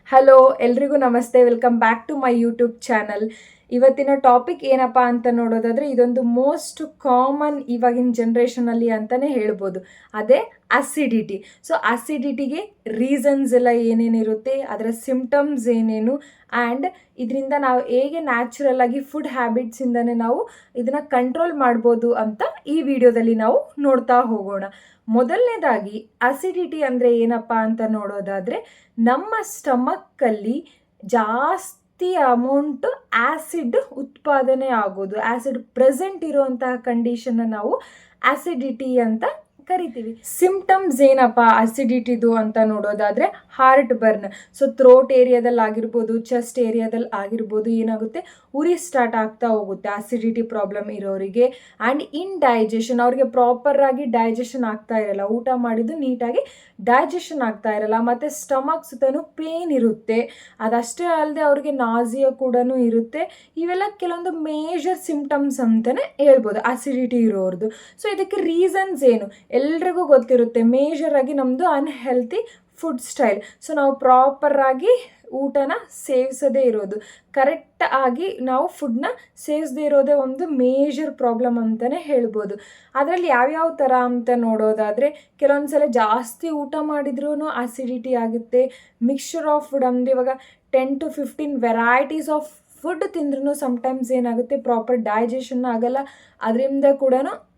Hello ಎಲ್ರಿಗೂ ನಮಸ್ತೆ, welcome back to my YouTube channel. ಇವತ್ತಿನ ಟಾಪಿಕ್ ಏನಪ್ಪ ಅಂತ ನೋಡೋದಾದರೆ, ಇದೊಂದು ಮೋಸ್ಟ್ ಕಾಮನ್ ಇವಾಗಿನ ಜನ್ರೇಷನಲ್ಲಿ ಅಂತಲೇ ಹೇಳ್ಬೋದು. ಅದೇ ಅಸಿಡಿಟಿ. ಸೊ ಅಸಿಡಿಟಿಗೆ ರೀಸನ್ಸ್ ಎಲ್ಲ ಏನೇನಿರುತ್ತೆ, ಅದರ ಸಿಂಪ್ಟಮ್ಸ್ ಏನೇನು, ಆ್ಯಂಡ್ ಇದರಿಂದ ನಾವು ಹೇಗೆ ನ್ಯಾಚುರಲ್ ಆಗಿ ಫುಡ್ ಹ್ಯಾಬಿಟ್ಸಿಂದನೇ ನಾವು ಇದನ್ನು ಕಂಟ್ರೋಲ್ ಮಾಡ್ಬೋದು ಅಂತ ಈ ವಿಡಿಯೋದಲ್ಲಿ ನಾವು ನೋಡ್ತಾ ಹೋಗೋಣ. ಮೊದಲನೇದಾಗಿ ಅಸಿಡಿಟಿ ಅಂದರೆ ಏನಪ್ಪ ಅಂತ ನೋಡೋದಾದರೆ, ನಮ್ಮ ಸ್ಟಮಕ್ಕಲ್ಲಿ ಜಾಸ್ತಿ ಅಮೌಂಟ್ ಆ್ಯಸಿಡ್ ಉತ್ಪಾದನೆ ಆಗೋದು, ಆ್ಯಸಿಡ್ ಪ್ರೆಸೆಂಟ್ ಇರುವಂತಹ ಕಂಡೀಷನ್ನ ನಾವು ಆಸಿಡಿಟಿ ಅಂತ ಕರಿತೀವಿ. ಸಿಂಪ್ಟಮ್ಸ್ ಏನಪ್ಪ ಅಸಿಡಿಟಿದು ಅಂತ ನೋಡೋದಾದರೆ, ಹಾರ್ಟ್ ಬರ್ನ್. ಸೊ ಥ್ರೋಟ್ ಏರಿಯಾದಲ್ಲಿ ಆಗಿರ್ಬೋದು, ಚೆಸ್ಟ್ ಏರಿಯಾದಲ್ಲಿ ಆಗಿರ್ಬೋದು, ಏನಾಗುತ್ತೆ, ಉರಿ ಸ್ಟಾರ್ಟ್ ಆಗ್ತಾ ಹೋಗುತ್ತೆ ಅಸಿಡಿಟಿ ಪ್ರಾಬ್ಲಮ್ ಇರೋರಿಗೆ. ಆ್ಯಂಡ್ ಇಂಡೈಜೆಷನ್, ಅವ್ರಿಗೆ ಪ್ರಾಪರಾಗಿ ಡೈಜೆಷನ್ ಆಗ್ತಾ ಇರಲ್ಲ, ಊಟ ಮಾಡಿದ್ದು ನೀಟಾಗಿ ಡೈಜೆಷನ್ ಆಗ್ತಾ ಇರಲ್ಲ. ಮತ್ತು ಸ್ಟಮಕ್ ಸುತ್ತಲೂ ಪೇನ್ ಇರುತ್ತೆ. ಅದಷ್ಟೇ ಅಲ್ಲದೆ ಅವ್ರಿಗೆ ನಾಸಿಯಾ ಕೂಡ ಇರುತ್ತೆ. ಇವೆಲ್ಲ ಕೆಲವೊಂದು ಮೇಜರ್ ಸಿಂಪ್ಟಮ್ಸ್ ಅಂತಲೇ ಹೇಳ್ಬೋದು ಅಸಿಡಿಟಿ ಇರೋರ್ದು. ಸೊ ಇದಕ್ಕೆ ರೀಸನ್ಸ್ ಏನು ಎಲ್ರಿಗೂ ಗೊತ್ತಿರುತ್ತೆ. ಮೇಜರಾಗಿ ನಮ್ಮದು ಅನ್ಹೆಲ್ತಿ ಫುಡ್ ಸ್ಟೈಲ್. ಸೊ ನಾವು ಪ್ರಾಪರಾಗಿ ಊಟನ ಸೇವಿಸದೇ ಇರೋದು, ಕರೆಕ್ಟ್ ಆಗಿ ನಾವು ಫುಡ್ನ ಸೇವಿಸದೇ ಇರೋದೇ ಒಂದು ಮೇಜರ್ ಪ್ರಾಬ್ಲಮ್ ಅಂತಲೇ ಹೇಳ್ಬೋದು. ಅದರಲ್ಲಿ ಯಾವ್ಯಾವ ಥರ ಅಂತ ನೋಡೋದಾದರೆ, ಕೆಲವೊಂದು ಸಲ ಜಾಸ್ತಿ ಊಟ ಮಾಡಿದ್ರೂ ಅಸಿಡಿಟಿ ಆಗುತ್ತೆ. ಮಿಕ್ಸ್ಚರ್ ಆಫ್ ಫುಡ್ ಅಂದರೆ ಇವಾಗ 10 to 15 ವೆರೈಟೀಸ್ ಆಫ್ ಫುಡ್ ತಿಂದ್ರೂ ಸಮ್ಟೈಮ್ಸ್ ಏನಾಗುತ್ತೆ, ಪ್ರಾಪರ್ ಡೈಜೆಷನ್ ಆಗಲ್ಲ, ಅದರಿಂದ ಕೂಡ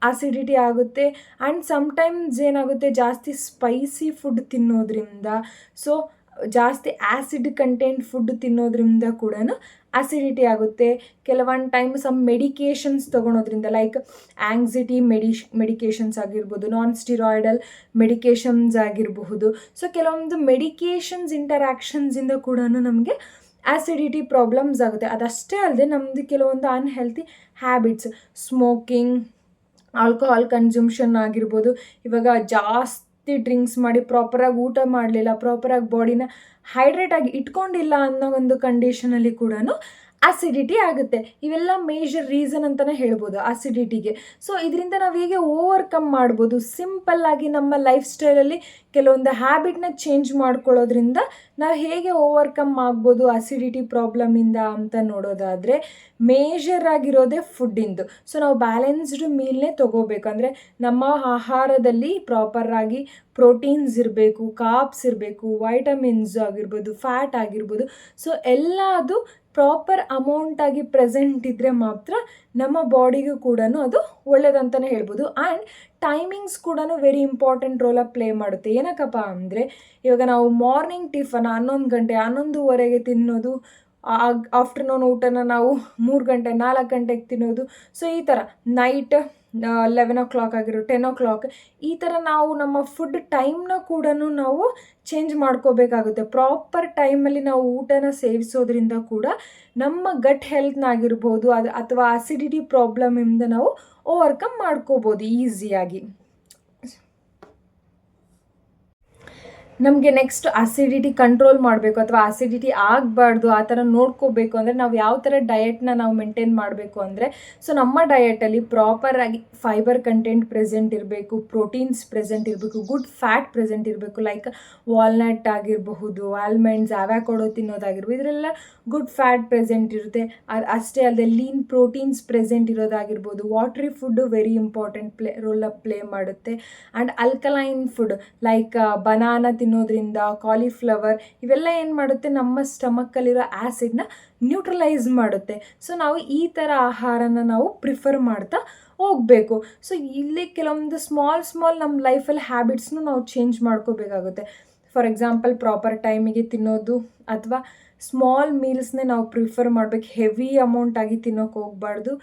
ಅಸಿಡಿಟಿ ಆಗುತ್ತೆ. ಆ್ಯಂಡ್ ಸಮ್ಟೈಮ್ಸ್ ಏನಾಗುತ್ತೆ, ಜಾಸ್ತಿ ಸ್ಪೈಸಿ ಫುಡ್ ತಿನ್ನೋದ್ರಿಂದ, ಸೊ ಜಾಸ್ತಿ ಆ್ಯಸಿಡ್ ಕಂಟೆಂಟ್ ಫುಡ್ ತಿನ್ನೋದ್ರಿಂದ ಕೂಡ ಅಸಿಡಿಟಿ ಆಗುತ್ತೆ. ಕೆಲವೊಂದು ಟೈಮ್ ಮೆಡಿಕೇಷನ್ಸ್ ತೊಗೊಳೋದ್ರಿಂದ, ಲೈಕ್ ಆ್ಯಂಗ್ಸಿಟಿ ಮೆಡಿಕೇಷನ್ಸ್ ಆಗಿರ್ಬೋದು, ನಾನ್ ಸ್ಟಿರಾಯ್ಡಲ್ ಮೆಡಿಕೇಷನ್ಸ್ ಆಗಿರಬಹುದು. ಸೊ ಕೆಲವೊಂದು ಮೆಡಿಕೇಷನ್ಸ್ ಇಂಟರ್ಯಾಕ್ಷನ್ಸಿಂದ ಕೂಡ ನಮಗೆ ಆ್ಯಸಿಡಿಟಿ ಪ್ರಾಬ್ಲಮ್ಸ್ ಆಗುತ್ತೆ. ಅದಷ್ಟೇ ಅಲ್ಲದೆ ನಮ್ಮದು ಕೆಲವೊಂದು unhealthy habits, smoking, alcohol consumption ಆಗಿರ್ಬೋದು. ಇವಾಗ ಜಾಸ್ತಿ ಡ್ರಿಂಕ್ಸ್ ಮಾಡಿ ಪ್ರಾಪರಾಗಿ ಊಟ ಮಾಡಲಿಲ್ಲ, ಪ್ರಾಪರಾಗಿ ಬಾಡಿನ ಹೈಡ್ರೇಟಾಗಿ ಇಟ್ಕೊಂಡಿಲ್ಲ ಅನ್ನೋ ಒಂದು ಕಂಡೀಷನಲ್ಲಿ ಕೂಡ ಅಸಿಡಿಟಿ ಆಗುತ್ತೆ. ಇವೆಲ್ಲ ಮೇಜರ್ ರೀಸನ್ ಅಂತಲೇ ಹೇಳ್ಬೋದು ಅಸಿಡಿಟಿಗೆ. ಸೊ ಇದರಿಂದ ನಾವು ಹೇಗೆ ಓವರ್ಕಮ್ ಮಾಡ್ಬೋದು, ಸಿಂಪಲ್ಲಾಗಿ ನಮ್ಮ ಲೈಫ್ ಸ್ಟೈಲಲ್ಲಿ ಕೆಲವೊಂದು ಹ್ಯಾಬಿಟ್ನ ಚೇಂಜ್ ಮಾಡ್ಕೊಳ್ಳೋದ್ರಿಂದ ನಾವು ಹೇಗೆ ಓವರ್ಕಮ್ ಆಗ್ಬೋದು ಅಸಿಡಿಟಿ ಪ್ರಾಬ್ಲಮಿಂದ ಅಂತ ನೋಡೋದಾದರೆ, ಮೇಜರ್ ಆಗಿರೋದೇ ಫುಡ್ಡಿಂದು. ಸೊ ನಾವು ಬ್ಯಾಲೆನ್ಸ್ಡ್ ಮೀಲ್ನೇ ತೊಗೋಬೇಕು. ಅಂದರೆ ನಮ್ಮ ಆಹಾರದಲ್ಲಿ ಪ್ರಾಪರಾಗಿ ಪ್ರೋಟೀನ್ಸ್ ಇರಬೇಕು, ಕಾರ್ಬ್ಸ್ ಇರಬೇಕು, ವೈಟಮಿನ್ಸ್ ಆಗಿರ್ಬೋದು, ಫ್ಯಾಟ್ ಆಗಿರ್ಬೋದು. ಸೊ ಎಲ್ಲ ಅದು ಪ್ರಾಪರ್ ಅಮೌಂಟಾಗಿ ಪ್ರೆಸೆಂಟ್ ಇದ್ದರೆ ಮಾತ್ರ ನಮ್ಮ ಬಾಡಿಗೂ ಕೂಡ ಅದು ಒಳ್ಳೆಯದಂತಲೇ ಹೇಳ್ಬೋದು. ಆ್ಯಂಡ್ ಟೈಮಿಂಗ್ಸ್ ಕೂಡ ವೆರಿ ಇಂಪಾರ್ಟೆಂಟ್ ರೋಲ ಪ್ಲೇ ಮಾಡುತ್ತೆ. ಏನಕ್ಕಪ್ಪ ಅಂದರೆ, ಇವಾಗ ನಾವು ಮಾರ್ನಿಂಗ್ ಟಿಫನ್ 11 ಗಂಟೆ 11:30ಗೆ ತಿನ್ನೋದು, ಆಫ್ಟರ್ನೂನ್ ಊಟನ ನಾವು 3 ಗಂಟೆ 4 ಗಂಟೆಗೆ ತಿನ್ನೋದು. ಸೊ ಈ ಥರ ನೈಟ್ 11 o'clock ಆಗಿರೋ 10 o'clock, ಈ ಥರ ನಾವು ನಮ್ಮ ಫುಡ್ ಟೈಮ್ನ ಕೂಡ ನಾವು ಚೇಂಜ್ ಮಾಡ್ಕೋಬೇಕಾಗುತ್ತೆ. ಪ್ರಾಪರ್ ಟೈಮಲ್ಲಿ ನಾವು ಊಟನ ಸೇವಿಸೋದ್ರಿಂದ ಕೂಡ ನಮ್ಮ ಗಟ್ ಹೆಲ್ತ್ನಾಗಿರ್ಬೋದು ಅಥವಾ ಅಸಿಡಿಟಿ ಪ್ರಾಬ್ಲಮಿಂದ ನಾವು ಓವರ್ಕಮ್ ಮಾಡ್ಕೋಬೋದು ಈಸಿಯಾಗಿ. ನಮಗೆ ನೆಕ್ಸ್ಟ್ ಅಸಿಡಿಟಿ ಕಂಟ್ರೋಲ್ ಮಾಡಬೇಕು ಅಥವಾ ಅಸಿಡಿಟಿ ಆಗಬಾರ್ದು, ಆ ಥರ ನೋಡ್ಕೋಬೇಕು ಅಂದರೆ ನಾವು ಯಾವ ಥರ ಡಯೆಟ್ನ ನಾವು ಮೇಂಟೈನ್ ಮಾಡಬೇಕು ಅಂದರೆ, ಸೊ ನಮ್ಮ ಡಯೆಟಲ್ಲಿ ಪ್ರಾಪರಾಗಿ ಫೈಬರ್ ಕಂಟೆಂಟ್ ಪ್ರೆಸೆಂಟ್ ಇರಬೇಕು, ಪ್ರೋಟೀನ್ಸ್ ಪ್ರೆಸೆಂಟ್ ಇರಬೇಕು, ಗುಡ್ ಫ್ಯಾಟ್ ಪ್ರೆಸೆಂಟ್ ಇರಬೇಕು. ಲೈಕ್ ವಾಲ್ನಟ್ ಆಗಿರಬಹುದು, ಆಲ್ಮಂಡ್ಸ್, ಅವ್ಯಾಕೊಡೋ ತಿನ್ನೋದಾಗಿರ್ಬೋದು, ಇದರೆಲ್ಲ ಗುಡ್ ಫ್ಯಾಟ್ ಪ್ರೆಸೆಂಟ್ ಇರುತ್ತೆ. ಅಷ್ಟೇ ಅಲ್ಲದೆ ಲೀನ್ ಪ್ರೋಟೀನ್ಸ್ ಪ್ರೆಸೆಂಟ್ ಇರೋದಾಗಿರ್ಬೋದು. Watery food very important role play ಮಾಡುತ್ತೆ. And alkaline food like banana ತಿನ್ನೋದ್ರಿಂದ, ಕಾಲಿಫ್ಲವರ್, ಇವೆಲ್ಲ ಏನು ಮಾಡುತ್ತೆ, ನಮ್ಮ ಸ್ಟಮಕ್ಕಲ್ಲಿರೋ ಆ್ಯಸಿಡ್ನ ನ್ಯೂಟ್ರಲೈಸ್ ಮಾಡುತ್ತೆ. ಸೊ ನಾವು ಈ ಥರ ಆಹಾರನ ನಾವು ಪ್ರಿಫರ್ ಮಾಡ್ತಾ ಹೋಗಬೇಕು. ಸೊ ಇಲ್ಲಿ ಕೆಲವೊಂದು ಸ್ಮಾಲ್ ನಮ್ಮ ಲೈಫಲ್ಲಿ ಹ್ಯಾಬಿಟ್ಸ್ನು ನಾವು ಚೇಂಜ್ ಮಾಡ್ಕೋಬೇಕಾಗುತ್ತೆ. ಫಾರ್ ಎಕ್ಸಾಂಪಲ್ ಪ್ರಾಪರ್ ಟೈಮಿಗೆ ತಿನ್ನೋದು, ಅಥವಾ ಸ್ಮಾಲ್ ಮೀಲ್ಸ್ನೇ ನಾವು ಪ್ರಿಫರ್ ಮಾಡಬೇಕು, ಹೆವಿ ಅಮೌಂಟಾಗಿ ತಿನ್ನೋಕೆ ಹೋಗಬಾರ್ದು.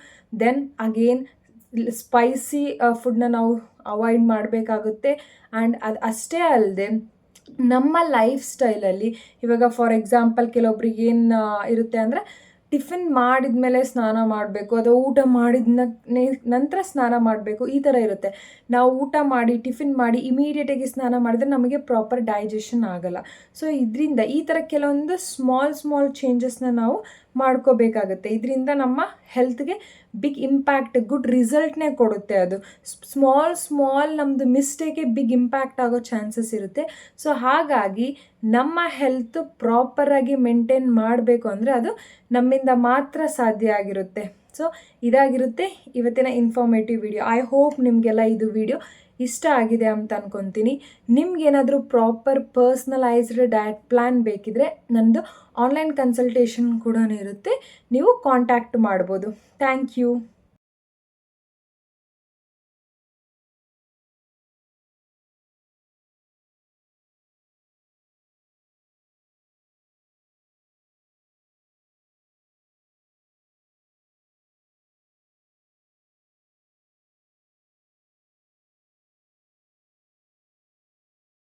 ದೆನ್ ಅಗೇನ್ ಸ್ಪೈಸಿ ಫುಡ್ನ ನಾವು ಅವಾಯ್ಡ್ ಮಾಡಬೇಕಾಗುತ್ತೆ. ಆ್ಯಂಡ್ ಅದು ಅಷ್ಟೇ ಅಲ್ಲದೆ ನಮ್ಮ ಲೈಫ್ ಸ್ಟೈಲಲ್ಲಿ ಇವಾಗ ಫಾರ್ ಎಕ್ಸಾಂಪಲ್ ಕೆಲವೊಬ್ರಿಗೆ ಏನು ಇರುತ್ತೆ ಅಂದರೆ, ಟಿಫಿನ್ ಮಾಡಿದ ಮೇಲೆ ಸ್ನಾನ ಮಾಡಬೇಕು ಅಥವಾ ಊಟ ಮಾಡಿದ ನಂತರ ಸ್ನಾನ ಮಾಡಬೇಕು, ಈ ಥರ ಇರುತ್ತೆ. ನಾವು ಊಟ ಮಾಡಿ ಟಿಫಿನ್ ಮಾಡಿ ಇಮಿಡಿಯೇಟಾಗಿ ಸ್ನಾನ ಮಾಡಿದ್ರೆ ನಮಗೆ ಪ್ರಾಪರ್ ಡೈಜೆಷನ್ ಆಗಲ್ಲ. ಸೊ ಇದರಿಂದ ಈ ಥರ ಕೆಲವೊಂದು ಸ್ಮಾಲ್ ಚೇಂಜಸ್ನ ನಾವು ಮಾಡ್ಕೋಬೇಕಾಗತ್ತೆ. ಇದರಿಂದ ನಮ್ಮ ಹೆಲ್ತ್ಗೆ ಬಿಗ್ ಇಂಪ್ಯಾಕ್ಟ್, ಗುಡ್ ರಿಸಲ್ಟ್ನೇ ಕೊಡುತ್ತೆ. ಅದು ಸ್ಮಾಲ್ ನಮ್ಮದು ಮಿಸ್ಟೇಕೆ ಬಿಗ್ ಇಂಪ್ಯಾಕ್ಟ್ ಆಗೋ ಚಾನ್ಸಸ್ ಇರುತ್ತೆ. ಸೊ ಹಾಗಾಗಿ ನಮ್ಮ ಹೆಲ್ತ್ ಪ್ರಾಪರಾಗಿ ಮೇಂಟೈನ್ ಮಾಡಬೇಕು ಅಂದರೆ ಅದು ನಮ್ಮಿಂದ ಮಾತ್ರ ಸಾಧ್ಯ ಆಗಿರುತ್ತೆ. ಸೊ ಇದಾಗಿರುತ್ತೆ ಇವತ್ತಿನ ಇನ್ಫಾರ್ಮೇಟಿವ್ ವಿಡಿಯೋ. ಐ ಹೋಪ್ ನಿಮಗೆಲ್ಲ ಇದು ವಿಡಿಯೋ ಇಷ್ಟ ಆಗಿದೆ ಅಂತ ಅನ್ಕೊತೀನಿ. ನಿಮ್ಗೇನಾದರೂ ಪ್ರಾಪರ್ ಪರ್ಸ್ನಲೈಸ್ಡ್ ಡಯಟ್ ಪ್ಲ್ಯಾನ್ ಬೇಕಿದ್ರೆ ನನ್ನದು ಆನ್ಲೈನ್ ಕನ್ಸಲ್ಟೇಷನ್ ಕೂಡ ಇರುತ್ತೆ, ನೀವು ಕಾಂಟ್ಯಾಕ್ಟ್ ಮಾಡ್ಬೋದು. Thank you.